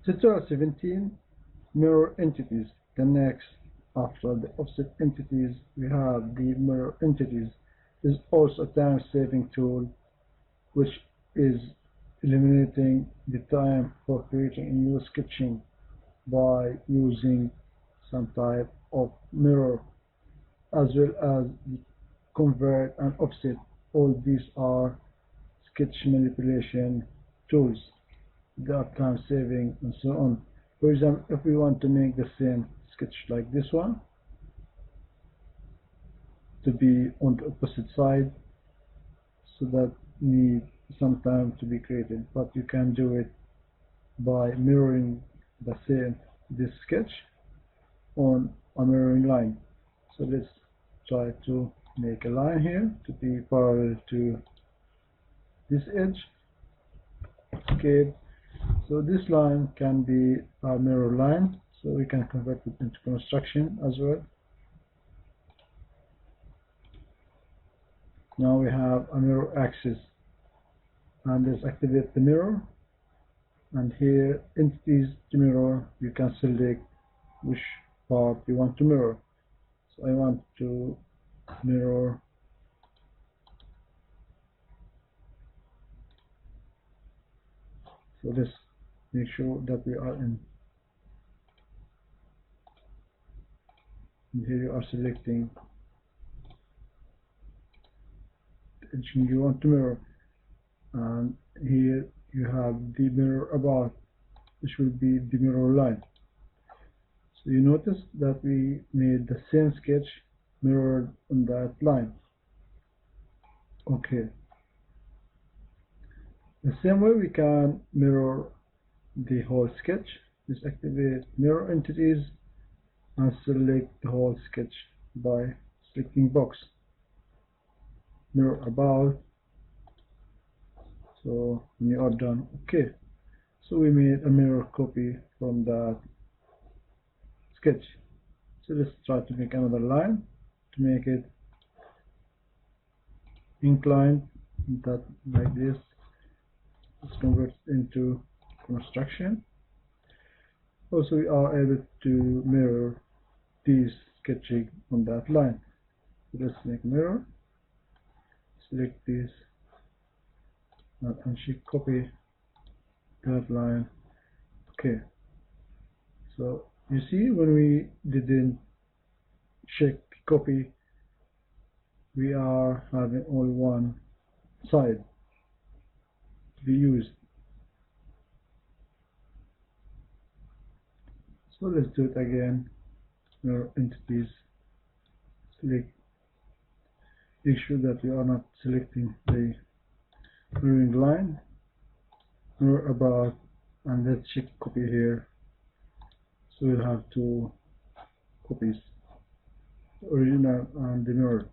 Tutorial 17, mirror entities. The next, after the offset entities, we have the mirror entities. This is also a time-saving tool which is eliminating the time for creating a new sketching by using some type of mirror, as well as the convert and offset. All these are sketch manipulation tools. They are time saving and so on. For example, if we want to make the same sketch like this one to be on the opposite side, so that need some time to be created, but you can do it by mirroring this sketch on a mirroring line. So let's try to make a line here to be parallel to this edge. Escape. So this line can be a mirror line, so we can convert it into construction as well. Now we have a mirror axis, and let's activate the mirror, and here entities to mirror, you can select which part you want to mirror. So I want to mirror so let's make sure that we are in, and here you are selecting the edge you want to mirror, and here you have the mirror about, which will be the mirror line. So you notice that we made the same sketch mirrored on that line. Okay. The same way we can mirror the whole sketch. Just activate mirror entities and select the whole sketch by selecting box. Mirror about. So when you are done, okay. So we made a mirror copy from that sketch. So let's try to make another line to make it inclined, that like this. Let's convert it into construction. Also, we are able to mirror these sketching on that line. So let's make mirror. Select this and copy that line. Okay. So you see, when we didn't check copy, we are having only one side to be used. So let's do it again. Mirror entities. Select. Make sure that we are not selecting the mirroring line. Mirror about, and let's check copy here. So we'll have two copies, the original and the mirror.